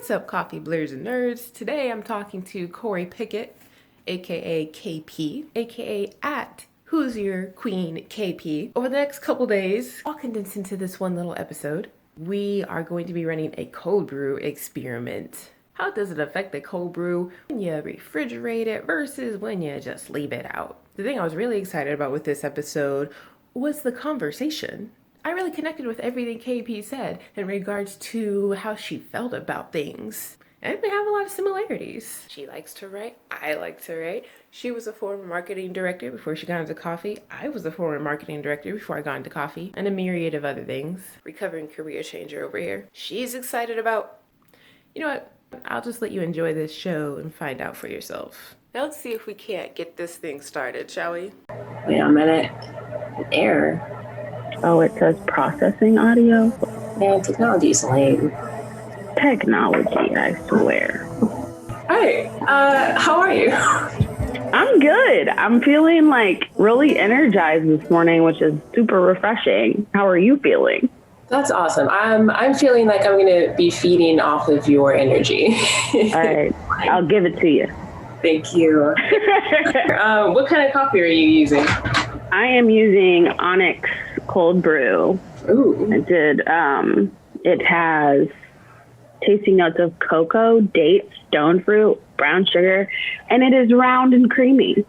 What's up, coffee blurs and nerds? Today I'm talking to Korie Pickett, aka KP, aka at Who's Your Queen KP. Over the next couple days, all condensed into this one little episode, we are going to be running a cold brew experiment. How does it affect the cold brew when you refrigerate it versus when you just leave it out? The thing I was really excited about with this episode was the conversation. I really connected with everything KP said in regards to how she felt about things. And we have a lot of similarities. She likes to write. I like to write. She was a former marketing director before she got into coffee. I was a former marketing director before I got into coffee. And a myriad of other things. Recovering career changer over here. She's excited about... You know what? I'll just let you enjoy this show and find out for yourself. Now let's see if we can't get this thing started, shall we? Wait a minute. Error. Oh, it says processing audio? Man, technology's lame. Technology, I swear. Hi, how are you? I'm good. I'm feeling like really energized this morning, which is super refreshing. How are you feeling? That's awesome. I'm feeling like I'm going to be feeding off of your energy. All right, I'll give it to you. Thank you. What kind of coffee are you using? I am using Onyx Cold Brew. Ooh. It has tasting notes of cocoa, dates, stone fruit, brown sugar, and it is round and creamy.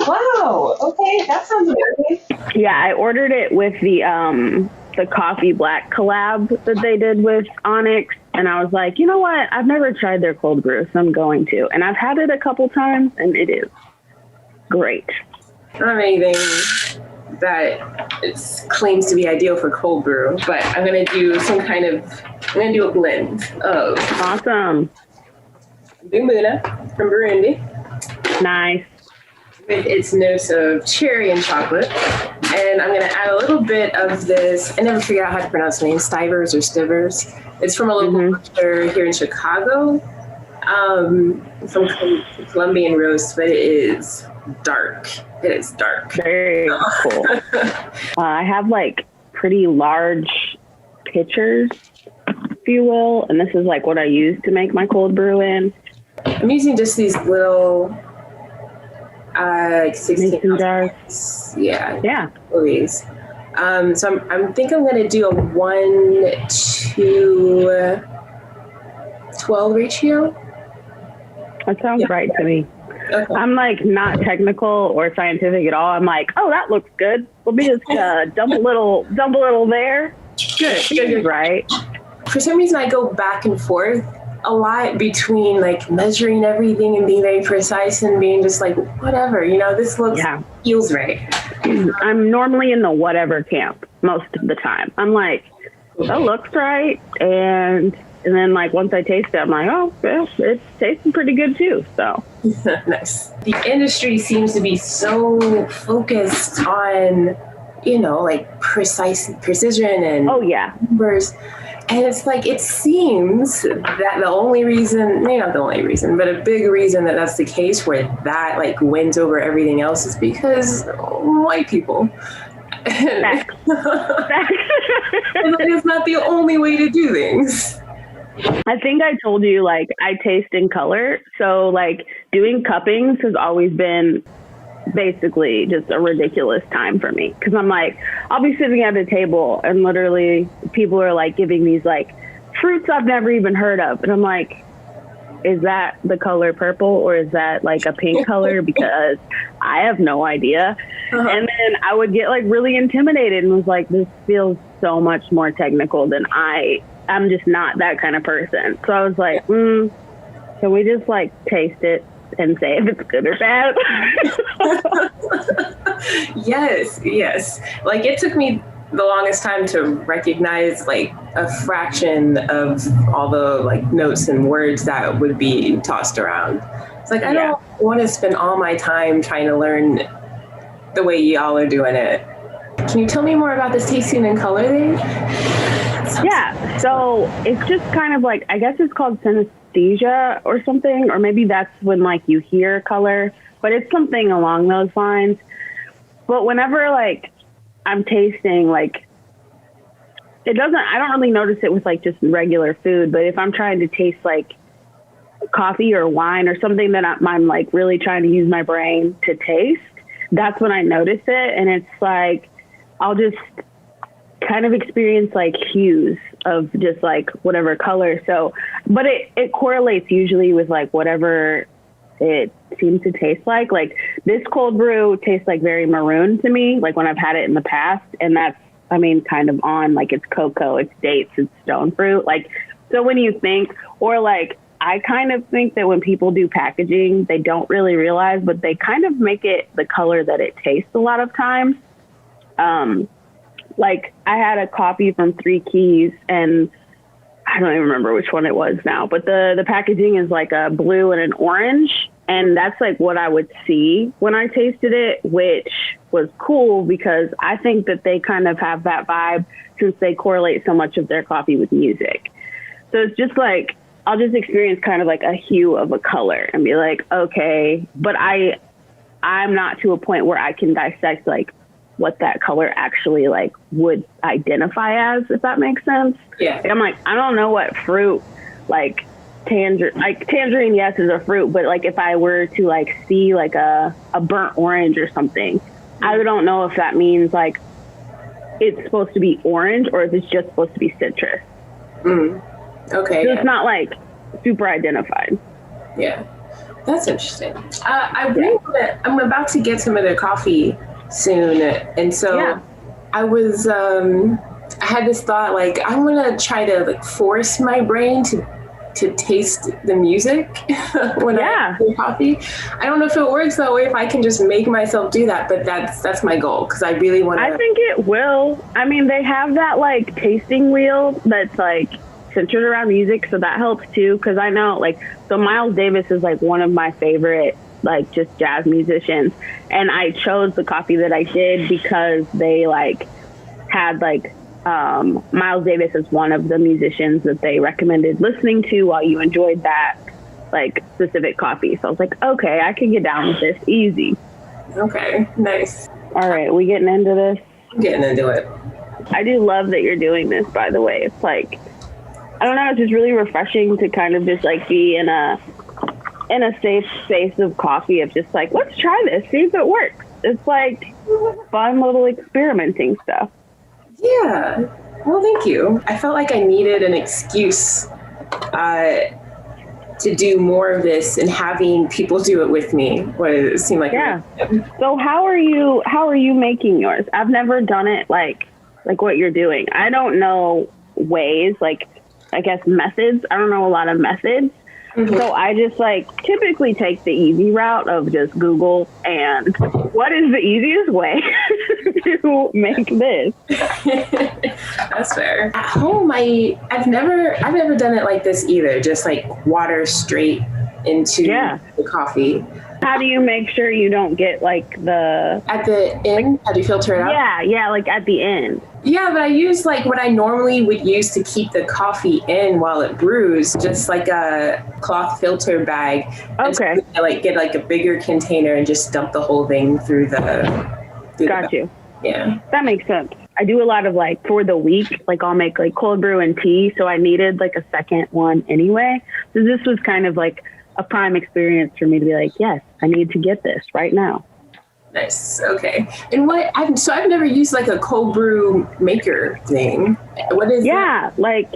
Wow. Okay, that sounds amazing. Yeah, I ordered it with the coffee black collab that they did with Onyx, and I was like, you know what? I've never tried their cold brew, so I'm going to. And I've had it a couple times, and it is great. I don't have anything that claims to be ideal for cold brew, but I'm going to do a blend of Awesome. Bumuna from Burundi. Nice. With its notes of cherry and chocolate. And I'm going to add a little bit of this. I never figured out how to pronounce the name, Stivers or Stivers. It's from a local roaster here in Chicago. From Colombian roast, but it is dark. It is dark. Very cool. I have like pretty large pitchers, if you will, and this is like what I use to make my cold brew in. I'm using just these little 16 mason jars. Yeah. These. So I think I'm going to do a 1:12 ratio. That sounds right to me. Okay. I'm like not technical or scientific at all. I'm like, oh, that looks good. Let me just dump a little there. Good. Right. For some reason, I go back and forth a lot between like measuring everything and being very precise and being just like, whatever, this feels right. I'm normally in the whatever camp most of the time. I'm like, that looks right. And then like once I taste it, I'm like, oh, well, it's tasting pretty good too. So nice. The industry seems to be so focused on, like precision and numbers. And it's like, it seems that the only reason, maybe not the only reason, but a big reason that that's the case where that like wins over everything else is because white people. Facts. And that is not the only way to do things. I think I told you, like, I taste in color. So, like, doing cuppings has always been basically just a ridiculous time for me. Because I'm like, I'll be sitting at a table and literally people are, like, giving these, like, fruits I've never even heard of. And I'm like, is that the color purple or is that, like, a pink color? Because I have no idea. And then I would get, like, really intimidated and was like, this feels so much more technical than I'm just not that kind of person. So I was like, can we just like taste it and say if it's good or bad? Yes. Like it took me the longest time to recognize like a fraction of all the like notes and words that would be tossed around. It's like, I don't want to spend all my time trying to learn the way y'all are doing it. Can you tell me more about this tasting and color thing? Yeah, so it's just kind of like, I guess it's called synesthesia or something, or maybe that's when like you hear color, but it's something along those lines. But whenever like I'm tasting like it doesn't, I don't really notice it with like just regular food, but if I'm trying to taste like coffee or wine or something that I'm like really trying to use my brain to taste, that's when I notice it. And it's like, I'll just kind of experience like hues of just like whatever color. So, but it correlates usually with like whatever it seems to taste like. Like this cold brew tastes like very maroon to me, like when I've had it in the past. And that's, I mean, kind of on like it's cocoa, it's dates, it's stone fruit. Like, so when you think, or like, I kind of think that when people do packaging, they don't really realize, but they kind of make it the color that it tastes a lot of times. Like I had a coffee from Three Keys and I don't even remember which one it was now, but the packaging is like a blue and an orange. And that's like what I would see when I tasted it, which was cool because I think that they kind of have that vibe since they correlate so much of their coffee with music. So it's just like, I'll just experience kind of like a hue of a color and be like, okay, but I'm not to a point where I can dissect like what that color actually like would identify as, if that makes sense. Yeah. Like, I'm like, I don't know what fruit, like tangerine, yes, is a fruit, but like if I were to like see like a burnt orange or something, I don't know if that means like it's supposed to be orange or if it's just supposed to be citrus. Okay. So it's not like super identified. Yeah, that's interesting. I'm about to get some of their coffee soon, and so I was I had this thought like I want to try to like force my brain to taste the music when I drink coffee. I don't know if it works that way, if I can just make myself do that, but that's my goal because I really want to. I think it will. I mean, they have that like tasting wheel that's like centered around music, so that helps too, because I know like, so Miles Davis is like one of my favorite like just jazz musicians, and I chose the coffee that I did because they like had like Miles Davis is one of the musicians that they recommended listening to while you enjoyed that like specific coffee. So I was like, okay, I can get down with this easy. Okay, nice. All right, we getting into this? I'm getting into it. I do love that you're doing this, by the way. It's like, I don't know, it's just really refreshing to kind of just like be in a safe space of coffee of just like, let's try this, see if it works. It's like fun little experimenting stuff. Yeah. Well, thank you. I felt like I needed an excuse to do more of this, and having people do it with me would seem like So how are you making yours? I've never done it like what you're doing. I don't know ways, like I guess methods. I don't know a lot of methods. So I just like typically take the easy route of just Google and what is the easiest way to make this? That's fair. At home, I've never done it like this either. Just like water straight into the coffee. How do you make sure you don't get like at the end? How do you filter it out? Yeah, like at the end. Yeah, but I use like what I normally would use to keep the coffee in while it brews, just like a cloth filter bag. Okay. I like get like a bigger container and just dump the whole thing through the. Got you. Yeah. That makes sense. I do a lot of like for the week, like I'll make like cold brew and tea. So I needed like a second one anyway. So this was kind of like a prime experience for me to be like, yes, I need to get this right now. Nice. Okay. And I've never used like a cold brew maker thing. What is that? Like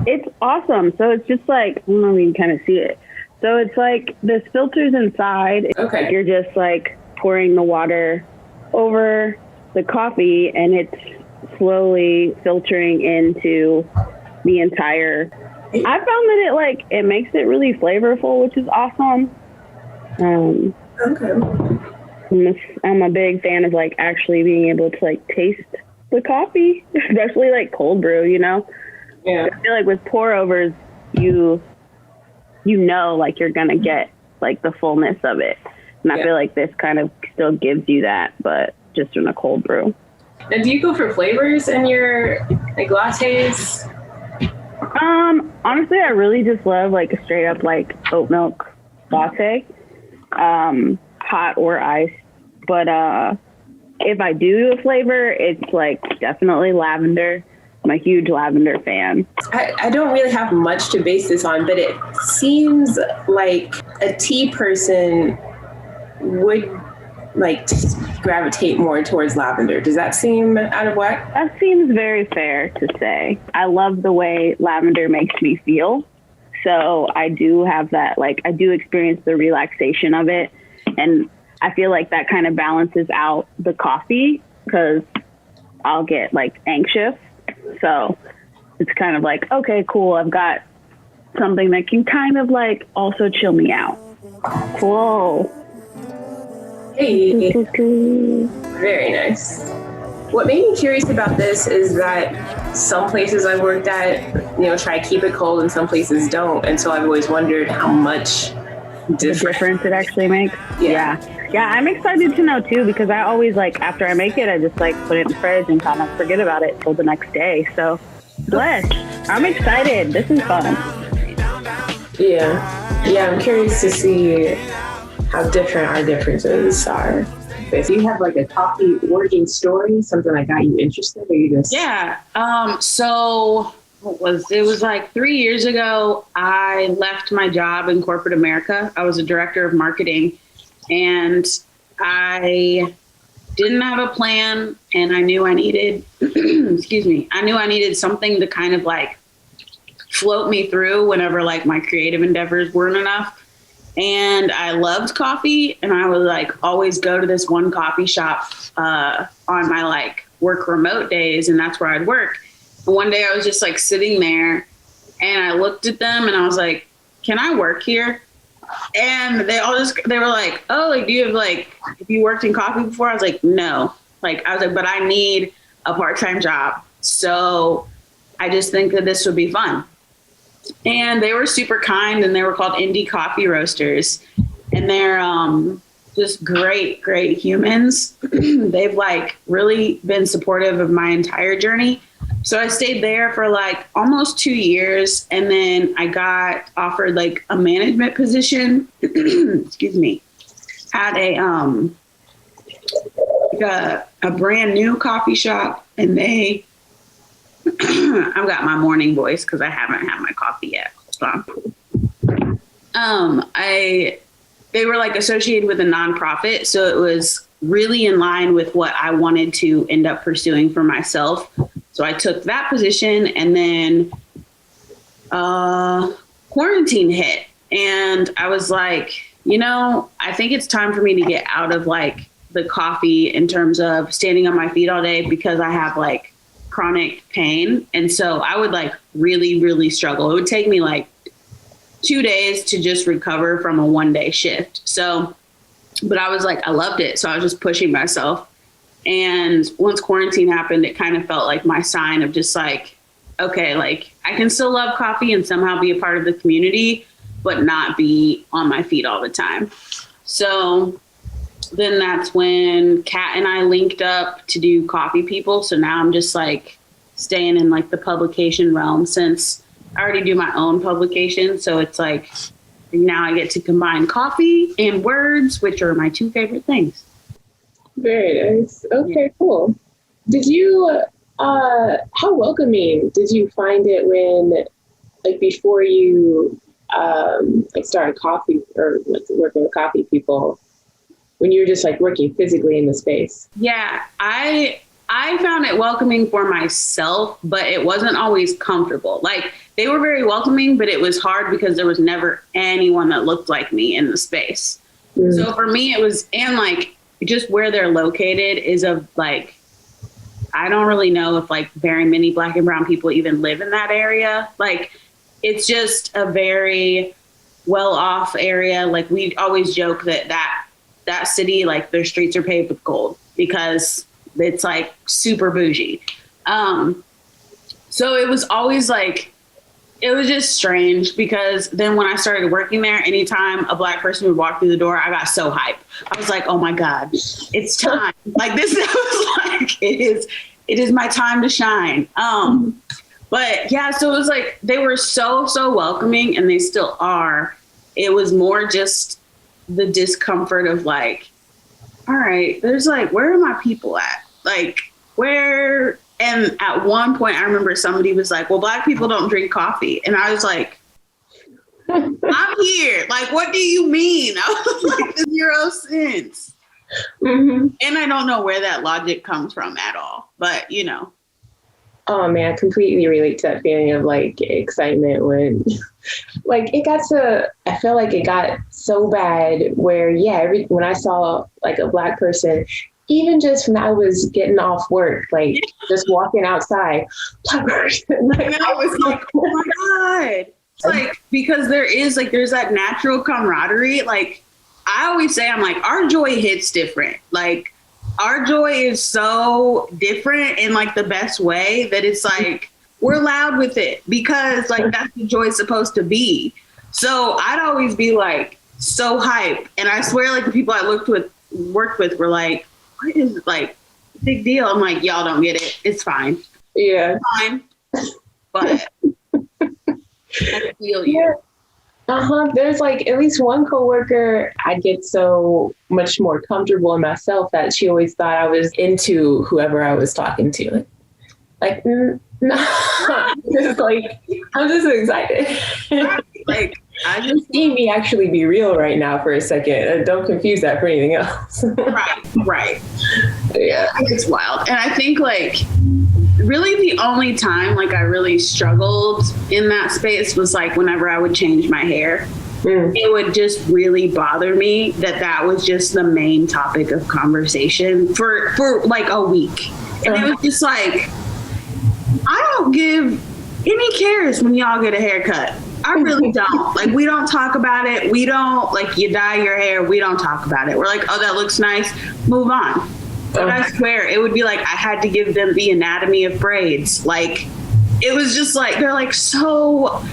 it's awesome. So it's just like, I don't know if you can kind of see it. So it's like this filters inside. Okay. Like you're just like pouring the water over the coffee and it's slowly filtering into the entire. I found that it makes it really flavorful, which is awesome. Okay. I'm a big fan of like actually being able to like taste the coffee, especially like cold brew, you know? Yeah. I feel like with pour overs, you know, like you're going to get like the fullness of it. And I feel like this kind of still gives you that, but just in a cold brew. Now, do you go for flavors in your like lattes? Honestly, I really just love like a straight up like oat milk latte. Hot or iced, but if I do a flavor, it's like definitely lavender, I'm a huge lavender fan. I don't really have much to base this on, but it seems like a tea person would like gravitate more towards lavender. Does that seem out of whack? That seems very fair to say. I love the way lavender makes me feel. So I do have that, like, I do experience the relaxation of it. And I feel like that kind of balances out the coffee because I'll get like anxious. So it's kind of like, okay, cool. I've got something that can kind of like also chill me out. Cool. Hey, very nice. What made me curious about this is that some places I worked at, try to keep it cold and some places don't. And so I've always wondered how much difference it actually makes. Yeah, I'm excited to know too, because I always like, after I make it, I just like put it in the fridge and kind of forget about it till the next day. So I'm excited. This is fun. Yeah, I'm curious to see how different our differences are. Do you have like a coffee origin story, something that got you interested, or you just? Yeah. So it was like 3 years ago, I left my job in corporate America. I was a director of marketing, and I didn't have a plan, and I knew I needed, I knew I needed something to kind of like float me through whenever like my creative endeavors weren't enough. And I loved coffee, and I would like always go to this one coffee shop on my like work remote days, and that's where I'd work. And one day I was just like sitting there, and I looked at them, and I was like, "Can I work here?" And they were like, "Oh, like do you have like have you worked in coffee before?" I was like, "No." Like I was like, "But I need a part-time job, so I just think that this would be fun." And they were super kind, and they were called Indie Coffee Roasters, and they're just great humans. They've like really been supportive of my entire journey. So I stayed there for like almost 2 years, and then I got offered like a management position, at a brand new coffee shop, and they I've got my morning voice because I haven't had my coffee yet. So, they were like associated with a nonprofit, so it was really in line with what I wanted to end up pursuing for myself. So I took that position, and then quarantine hit, and I was like, I think it's time for me to get out of like the coffee in terms of standing on my feet all day, because I have like chronic pain. And so I would like really, really struggle. It would take me like 2 days to just recover from a 1 day shift. So, but I was like, I loved it. So I was just pushing myself. And once quarantine happened, it kind of felt like my sign of just like, okay, like I can still love coffee and somehow be a part of the community, but not be on my feet all the time. So then that's when Kat and I linked up to do Coffee People. So now I'm just like staying in like the publication realm, since I already do my own publication. So it's like now I get to combine coffee and words, which are my two favorite things. Very nice. Okay, cool. Did you, how welcoming did you find it when, like before you like started coffee or like working with Coffee People, when you were just like working physically in the space? Yeah, I found it welcoming for myself, but it wasn't always comfortable. Like they were very welcoming, but it was hard because there was never anyone that looked like me in the space. Mm. So for me, it was, and like just where they're located is of like, I don't really know if like very many Black and brown people even live in that area. Like it's just a very well off area. Like we always joke that city, like their streets are paved with gold because it's like super bougie. So it was always like, it was just strange, because then when I started working there, anytime a Black person would walk through the door, I got so hyped. I was like, oh my God, it's time. Like this, was like, it is my time to shine. But yeah, so it was like, they were so welcoming, and they still are. It was more just the discomfort of like, all right, there's like, where are my people at? Like, where And at one point, I remember somebody was like, well, Black people don't drink coffee. And I was like, I'm here. Like, what do you mean? I was like, 0 cents. Mm-hmm. And I don't know where that logic comes from at all. But, you know. Oh, man, I completely relate to that feeling of, like, excitement when, like, I feel like it got so bad where, when I saw, like, a Black person, even just when I was getting off work, like, just walking outside, Black person. Like, and I was like, oh, my God. It's like, because there's that natural camaraderie. Like, I always say, I'm like, our joy hits different. Like, our joy is so different in like the best way that it's like, we're loud with it because like that's the joy it's supposed to be. So I'd always be like so hype. And I swear like the people I worked with were like, what is like big deal? I'm like, y'all don't get it. It's fine. Yeah. It's fine. But I feel you. Yeah. There's like at least one coworker, I get so much more comfortable in myself that she always thought I was into whoever I was talking to. Like, no, just like, I'm just so excited. Like, I just see me actually be real right now for a second. Don't confuse that for anything else. Right. Yeah. It's wild. And I think like, really the only time like I really struggled in that space was like whenever I would change my hair. It would just really bother me that was just the main topic of conversation for like a week. And it was just like, I don't give any cares when y'all get a haircut. I really don't. Like, we don't talk about it. We don't, like, you dye your hair. We don't talk about it. We're like, oh, that looks nice. Move on. But I swear, it would be like I had to give them the anatomy of braids. Like, it was just like, they're like, so,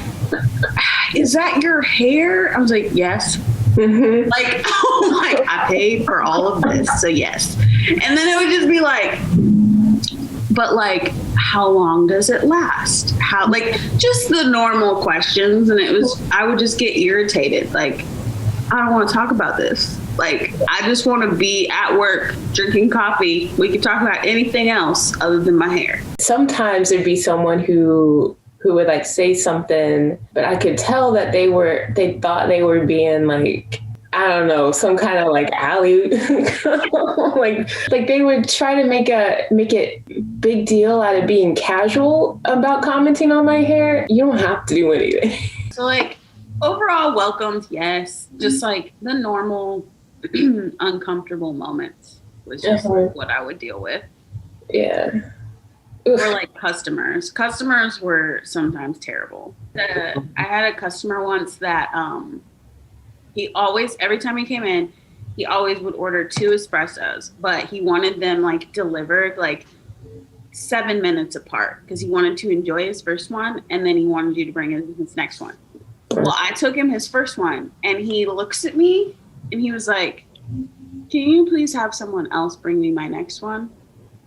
is that your hair? I was like, yes. Mm-hmm. Like, oh my, I paid for all of this, so yes. And then it would just be like, but like, how long does it last? How, like, just the normal questions. And I would just get irritated. Like, I don't want to talk about this. Like, I just want to be at work drinking coffee. We could talk about anything else other than my hair. Sometimes there'd be someone who would like say something, but I could tell that they thought they were being like, I don't know, some kind of like alley, like they would try to make it big deal out of being casual about commenting on my hair. You don't have to do anything. So like overall welcomed, yes. Just like the normal uncomfortable moments was just what I would deal with. Yeah. Or like customers. Customers were sometimes terrible. I had a customer once that he always, every time he came in, he always would order 2 espressos, but he wanted them like delivered like 7 minutes apart because he wanted to enjoy his first one and then he wanted you to bring in his next one. Well, I took him his first one and he looks at me and he was like, can you please have someone else bring me my next one?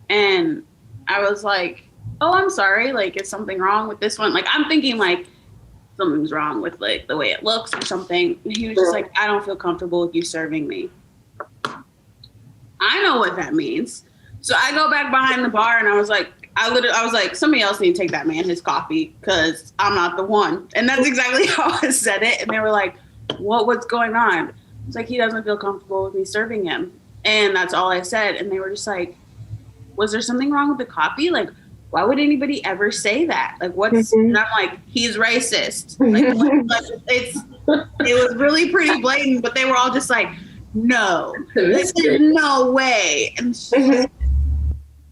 And I was like, oh, I'm sorry. Like, is something wrong with this one? Like, I'm thinking like something's wrong with like the way it looks or something. And he was just like, I don't feel comfortable with you serving me. I know what that means. So I go back behind the bar and I was like, I was like, somebody else need to take that man his coffee because I'm not the one. And that's exactly how I said it. And they were like, what's going on? It's like, he doesn't feel comfortable with me serving him. And that's all I said. And they were just like, was there something wrong with the coffee? Like, why would anybody ever say that? Like, what's, and I'm like, he's racist. Like, it was really pretty blatant, but they were all just like, no, there's no way. And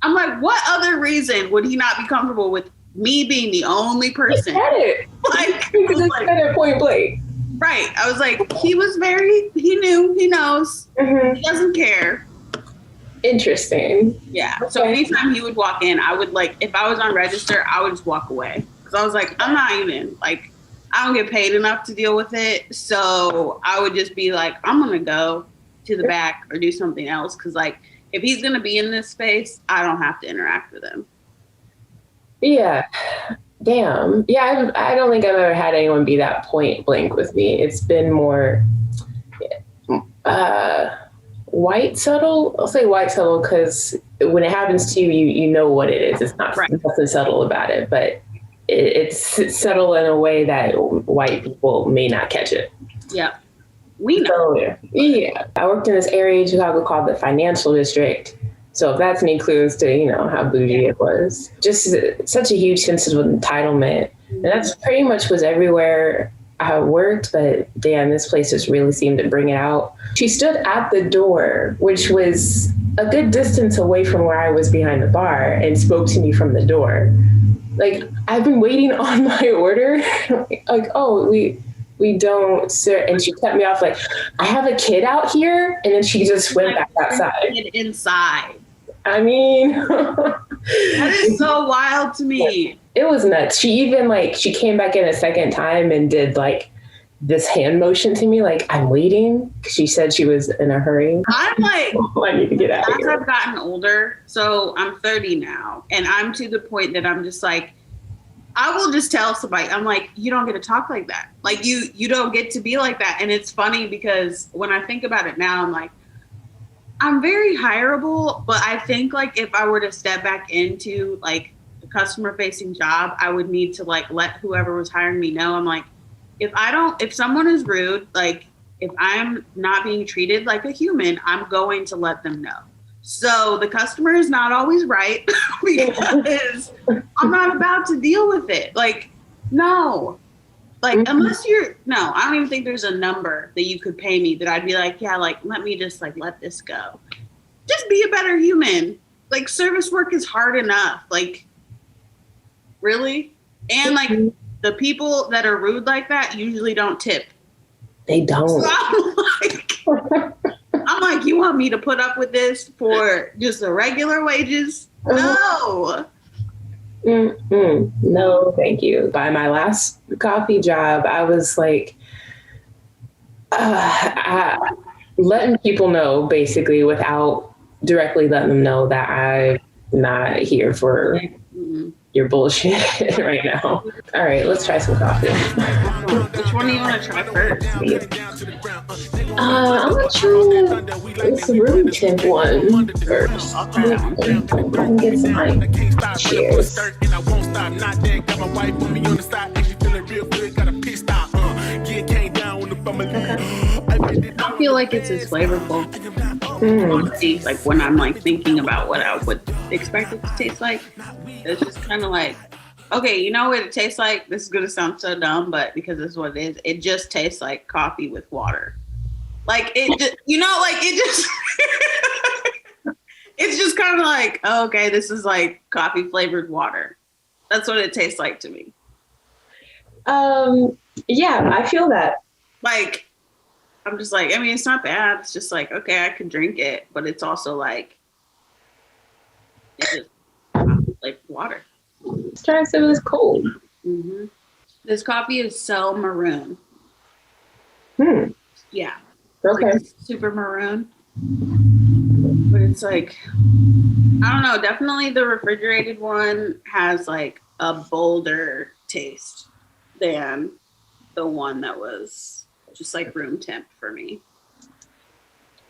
I'm like, what other reason would he not be comfortable with me being the only person? He said it. Like, he just said it point blank. Right. I was like, he knew, he knows, he doesn't care. Interesting. Yeah. Okay. So anytime he would walk in, I would like, if I was on register, I would just walk away. Because I was like, I'm not even, like, I don't get paid enough to deal with it. So I would just be like, I'm going to go to the back or do something else. Because, like, if he's going to be in this space, I don't have to interact with him. Yeah. Damn. Yeah, I don't think I've ever had anyone be that point blank with me. It's been more white subtle. I'll say white subtle because when it happens to you, you know what it is. It's not Right. nothing subtle about it, but it's subtle in a way that white people may not catch it. Yeah. We know. So, yeah. I worked in this area in Chicago called the Financial District. So if that's any clues to, you know, how bougie it was. Just such a huge sense of entitlement. And that's pretty much was everywhere I worked, but damn, this place just really seemed to bring it out. She stood at the door, which was a good distance away from where I was behind the bar, and spoke to me from the door. Like, I've been waiting on my order. Like, oh, we don't, sir. And she cut me off like, I have a kid out here. And then she just went back outside. Inside. I mean, that is so wild to me. It was nuts. She even she came back in a second time and did like this hand motion to me, like, I'm waiting. She said she was in a hurry. I'm like, I need to get out of here. I've gotten older, so I'm 30 now, and I'm to the point that I'm just like, I will just tell somebody, I'm like, you don't get to talk like that. Like, you don't get to be like that. And it's funny because when I think about it now, I'm like, I'm very hireable, but I think like if I were to step back into like a customer facing job, I would need to like let whoever was hiring me know. I'm like, if someone is rude, like if I'm not being treated like a human, I'm going to let them know. So the customer is not always right because I'm not about to deal with it. Like, no. Like, unless no, I don't even think there's a number that you could pay me that I'd be like, yeah, like, let me just like, let this go. Just be a better human. Like, service work is hard enough. Like, really? And like, the people that are rude like that usually don't tip. They don't. So I'm like, you want me to put up with this for just the regular wages? No. No, thank you. By my last coffee job, I was like, letting people know basically without directly letting them know that I'm not here for your bullshit right now. All right, let's try some coffee. Which one do you want to try first? I'm gonna try this room temp one first. I can get some like cheers. I feel like it's as flavorful. Like when I'm like thinking about what I would expect it to taste like, it's just kind of like, okay, you know what it tastes like? This is gonna sound so dumb, but because this is what it is, it just tastes like coffee with water. Like it just, you know, like it just it's just kind of like, oh, okay, this is like coffee flavored water. That's what it tastes like to me. Yeah, I feel that. Like, I'm just like, I mean, it's not bad. It's just like, okay, I can drink it, but it's also like, it's just like water. Let's try some of this cold. Mm-hmm. This coffee is so maroon. Yeah. Okay. Like super maroon. But it's like, I don't know, definitely the refrigerated one has like a bolder taste than the one that was just like room temp for me.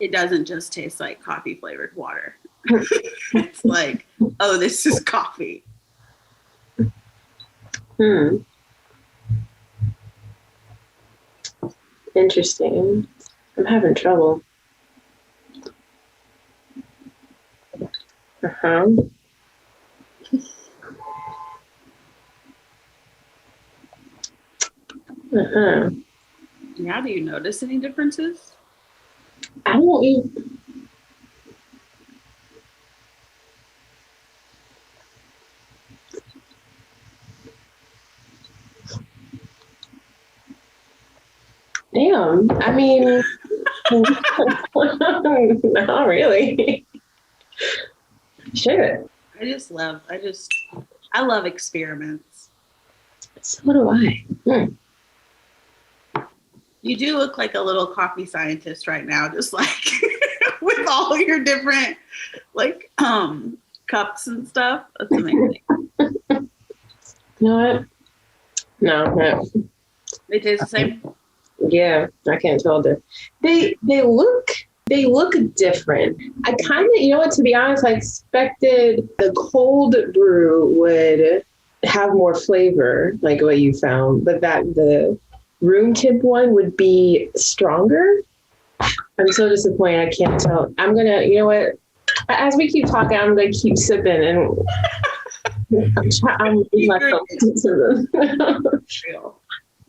It doesn't just taste like coffee flavored water. It's like, oh, this is coffee. Interesting. I'm having trouble. Yeah, do you notice any differences? I don't even. Damn. I mean, not really. Shit. I love experiments. So do I. You do look like a little coffee scientist right now, just like with all your different like cups and stuff. That's amazing. You know what? No. They taste the same? Yeah, I can't tell. They look They look different. I kind of, you know what, to be honest, I expected the cold brew would have more flavor, like what you found, but that the room temp one would be stronger. I'm so disappointed. I can't tell. I'm going to, you know what, as we keep talking, I'm going to keep sipping and I'm myself to them.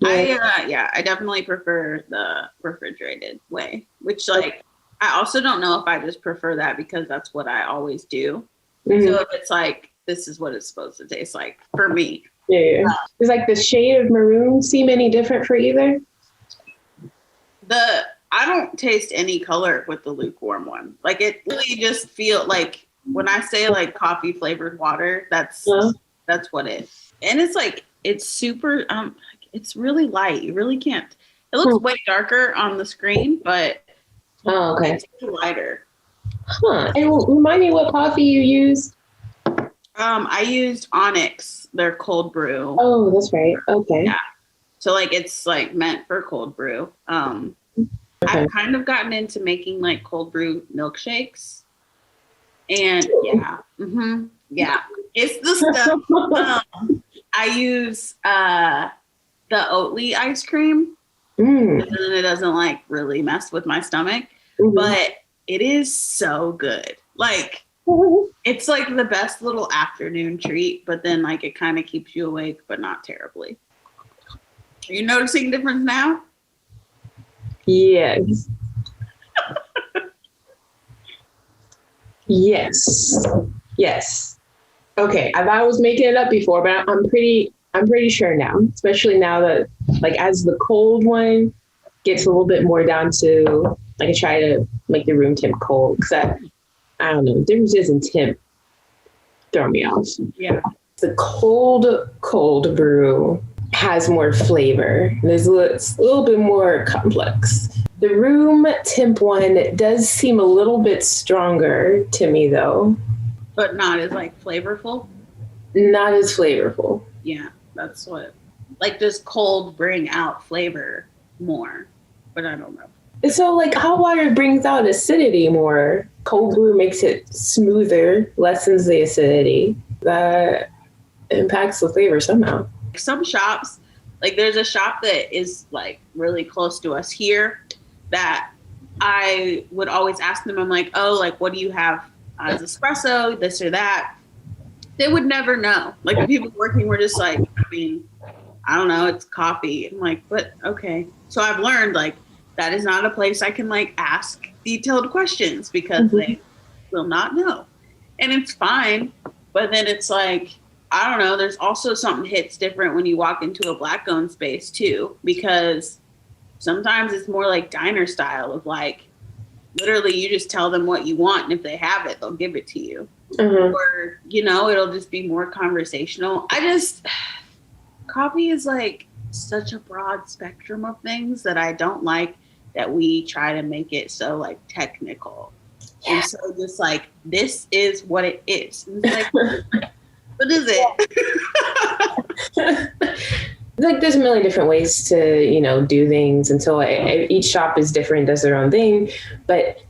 I definitely prefer the refrigerated way, which like, I also don't know if I just prefer that because that's what I always do. Mm-hmm. So if it's like, this is what it's supposed to taste like for me. Yeah. Does like the shade of maroon seem any different for either? I don't taste any color with the lukewarm one. Like it really just feel like when I say like coffee flavored water, that's what it is. And it's like, it's super, it's really light. You really can't, it looks way darker on the screen, but it's lighter. Huh. And remind me what coffee you used. I used Onyx, their cold brew. Oh, that's right. Okay. Yeah. So like it's like meant for cold brew. I've kind of gotten into making like cold brew milkshakes. And it's the stuff. I use the Oatly ice cream. And it doesn't like really mess with my stomach, but it is so good. Like it's like the best little afternoon treat, but then like it kind of keeps you awake, but not terribly. Are you noticing difference now? Yes. Yes. Okay. I thought I was making it up before, but I'm pretty sure now, especially now that like as the cold one gets a little bit more down to like I try to make the room temp cold because I don't know, differences in temp throw me off. Yeah. The cold brew has more flavor. It's a little bit more complex. The room temp one does seem a little bit stronger to me though. But not as like flavorful? Not as flavorful. Yeah, that's what, like does cold bring out flavor more? But I don't know. So like hot water brings out acidity more. Cold brew makes it smoother, lessens the acidity. That impacts the flavor somehow. Some shops, like there's a shop that is like really close to us here that I would always ask them, I'm like, oh, like what do you have as espresso, this or that? They would never know. Like the people working were just like, I mean, I don't know, it's coffee. I'm like, but okay. So I've learned like that is not a place I can like ask detailed questions because they will not know. And it's fine. But then it's like, I don't know, there's also something hits different when you walk into a Black owned space too, because sometimes it's more like diner style of like, literally you just tell them what you want. And if they have it, they'll give it to you. Or, you know, it'll just be more conversational. Coffee is like such a broad spectrum of things that I don't like that we try to make it so like technical. Yeah. And so just like, this is what it is. And it's like, what is it? Like there's a million different ways to, you know, do things until each shop is different, does their own thing. But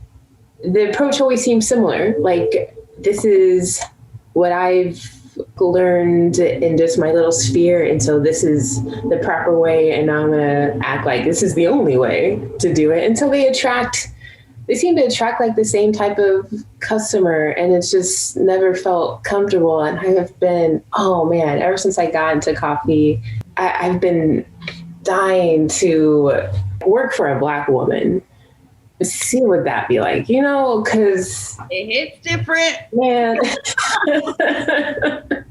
the approach always seems similar. Like this is what I've learned in just my little sphere. And so this is the proper way. And I'm going to act like this is the only way to do it until they seem to attract like the same type of customer. And it's just never felt comfortable. And I have been, oh man, ever since I got into coffee, I've been dying to work for a Black woman. See what that be like, you know, because it hits different, man.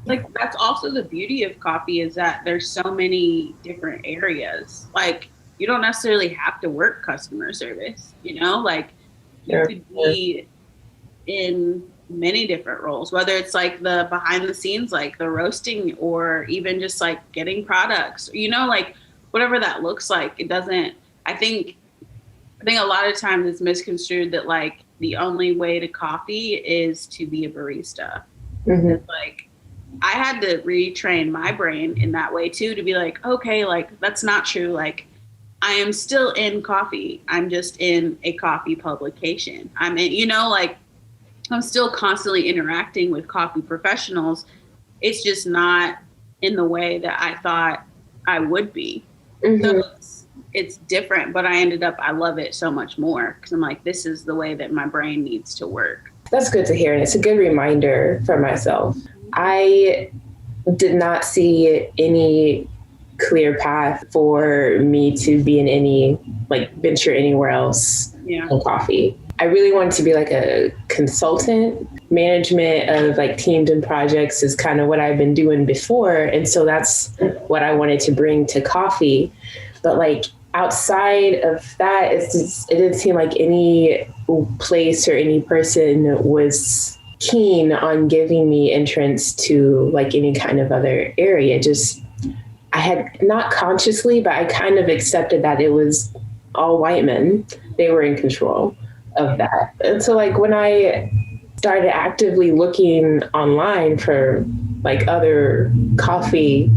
Like that's also the beauty of coffee is that there's so many different areas. Like you don't necessarily have to work customer service, you know, like you could be in many different roles, whether it's like the behind the scenes, like the roasting, or even just like getting products, you know, like whatever that looks like. It doesn't, I think a lot of times it's misconstrued that like the only way to coffee is to be a barista. It's like, I had to retrain my brain in that way too, to be like, okay, like that's not true. Like I am still in coffee. I'm just in a coffee publication. I'm in, like I'm still constantly interacting with coffee professionals. It's just not in the way that I thought I would be. So it's different, but I love it so much more because I'm like, this is the way that my brain needs to work. That's good to hear. And it's a good reminder for myself. I did not see any clear path for me to be in any, like, venture anywhere else in coffee. I really wanted to be like a consultant. Management of like teams and projects is kind of what I've been doing before. And so that's what I wanted to bring to coffee. But like outside of that, it didn't seem like any place or any person was keen on giving me entrance to like any kind of other area. I had not consciously, but I kind of accepted that it was all white men. They were in control of that. And so like when I started actively looking online for like other coffee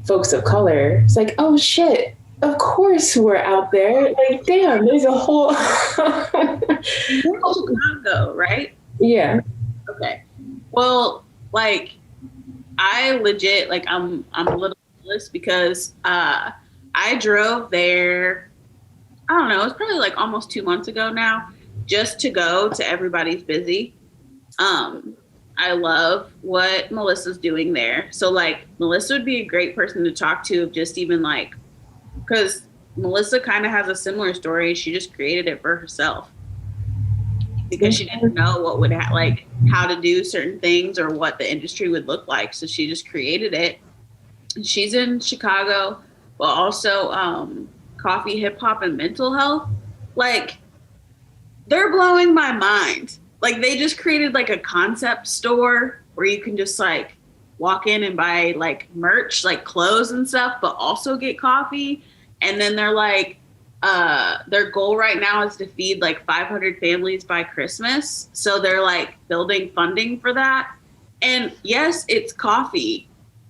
folks of color, it's like, oh shit, of course we're out there. Like, damn, there's a whole Chicago, right? Yeah. Okay. Well, like I legit, like I'm a little jealous because I drove there, I don't know, it's probably like almost 2 months ago now, just to go to Everybody's Busy. I love what Melissa's doing there. So like Melissa would be a great person to talk to, just even like, because Melissa kind of has a similar story. She just created it for herself because she didn't know what would like how to do certain things or what the industry would look like. So she just created it. She's in Chicago, but also coffee, hip hop, and mental health. Like, they're blowing my mind. Like, they just created like a concept store where you can just like walk in and buy like merch, like clothes and stuff, but also get coffee. And then they're like, their goal right now is to feed like 500 families by Christmas. So they're like building funding for that. And yes, it's coffee,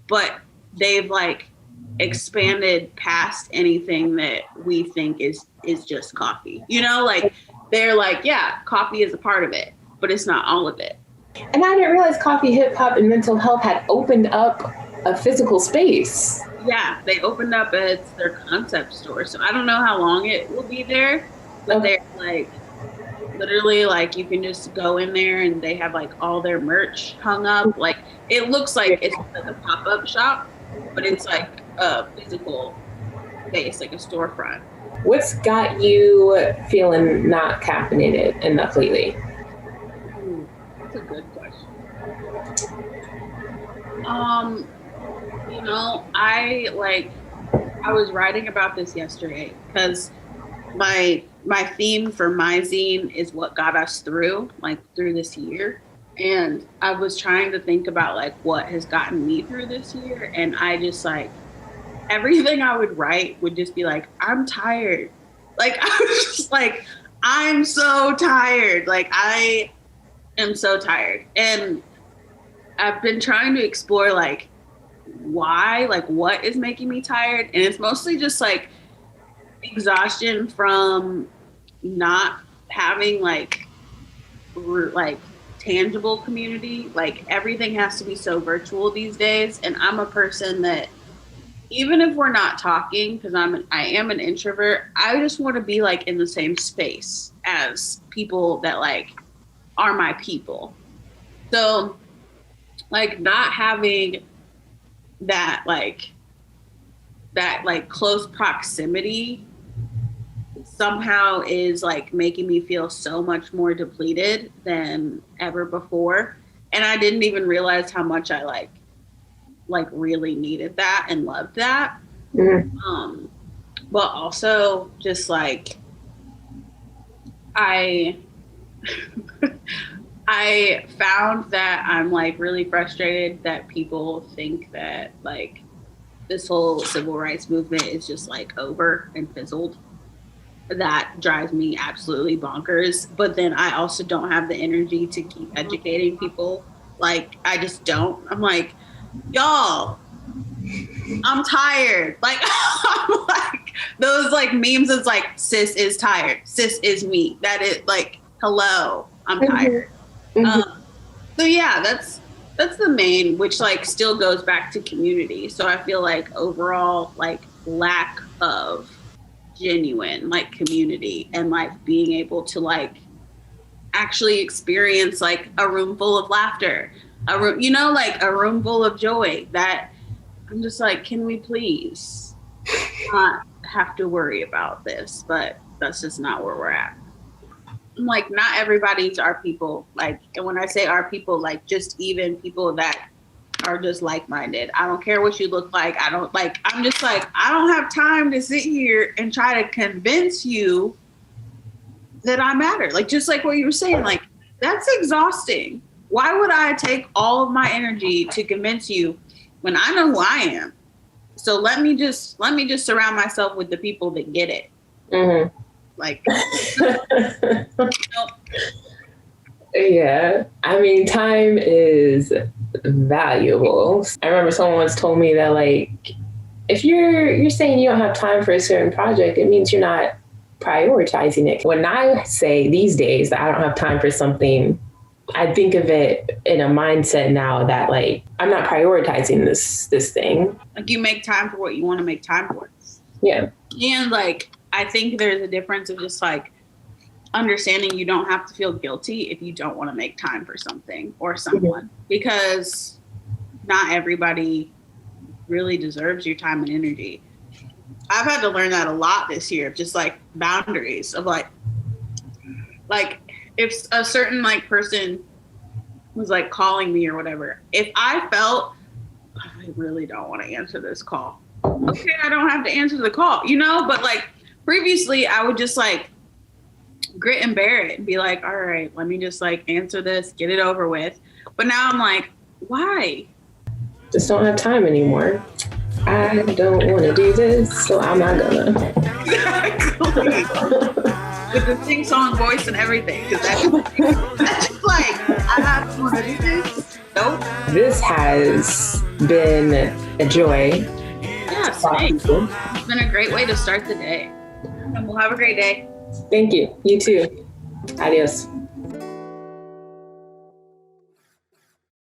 but they've like expanded past anything that we think is just coffee. Like they're like, yeah, coffee is a part of it, but it's not all of it. And I didn't realize coffee, hip hop, and mental health had opened up a physical space. Yeah, they opened up their concept store. So I don't know how long it will be there, but they're like literally like you can just go in there and they have like all their merch hung up. Like it looks like it's like a pop-up shop, but it's like a physical space, like a storefront. What's got you feeling not caffeinated enough lately? That's a good question. I was writing about this yesterday because my theme for my zine is what got us through this year. And I was trying to think about like what has gotten me through this year. And I just like, everything I would write would just be like, I'm tired. Like, I was just like, I'm so tired. Like, I am so tired. And I've been trying to explore like why, like what is making me tired. And it's mostly just like exhaustion from not having like tangible community. Like everything has to be so virtual these days. And I'm a person that even if we're not talking, because I am an introvert, I just want to be like in the same space as people that like are my people. So like not having that close proximity somehow is like making me feel so much more depleted than ever before. And I didn't even realize how much I like really needed that and loved that. Mm-hmm. But also just like I found that I'm like really frustrated that people think that like this whole civil rights movement is just like over and fizzled. That drives me absolutely bonkers. But then I also don't have the energy to keep educating people. Like I just don't. I'm like, y'all, I'm tired. Like, I'm like, those like memes is like, sis is tired. Sis is me. That is like, hello, I'm tired. So yeah, that's the main, which like still goes back to community. So I feel like overall, like lack of genuine like community and like being able to like actually experience like a room full of laughter, a room, you know, like a room full of joy, that I'm just like, can we please not have to worry about this? But that's just not where we're at. Like, not everybody's our people. Like, and when I say our people, like just even people that are just like-minded. I don't care what you look like. I'm just like, I don't have time to sit here and try to convince you that I matter. Like, just like what you were saying, like, that's exhausting. Why would I take all of my energy to convince you when I know who I am? So let me just surround myself with the people that get it. Mm-hmm. Like, yeah. I mean, time is valuable. I remember someone once told me that, like, if you're saying you don't have time for a certain project, it means you're not prioritizing it. When I say these days that I don't have time for something, I think of it in a mindset now that, like, I'm not prioritizing this thing. Like, you make time for what you want to make time for. Yeah. And like, I think there's a difference of just like understanding you don't have to feel guilty if you don't want to make time for something or someone, because not everybody really deserves your time and energy. I've had to learn that a lot this year, just like boundaries of like if a certain like person was like calling me or whatever, if I felt I really don't want to answer this call, okay, I don't have to answer the call, you know? But like previously I would just like grit and bear it and be like, all right, let me just like answer this, get it over with. But now I'm like, why? Just don't have time anymore. I don't want to do this, so I'm not gonna. Exactly. With the sing-song voice and everything. Because that's just like, I don't want to do this. Nope. This has been a joy. Yeah, same. It's been a great way to start the day. And we'll have a great day. Thank you. You too. Adios.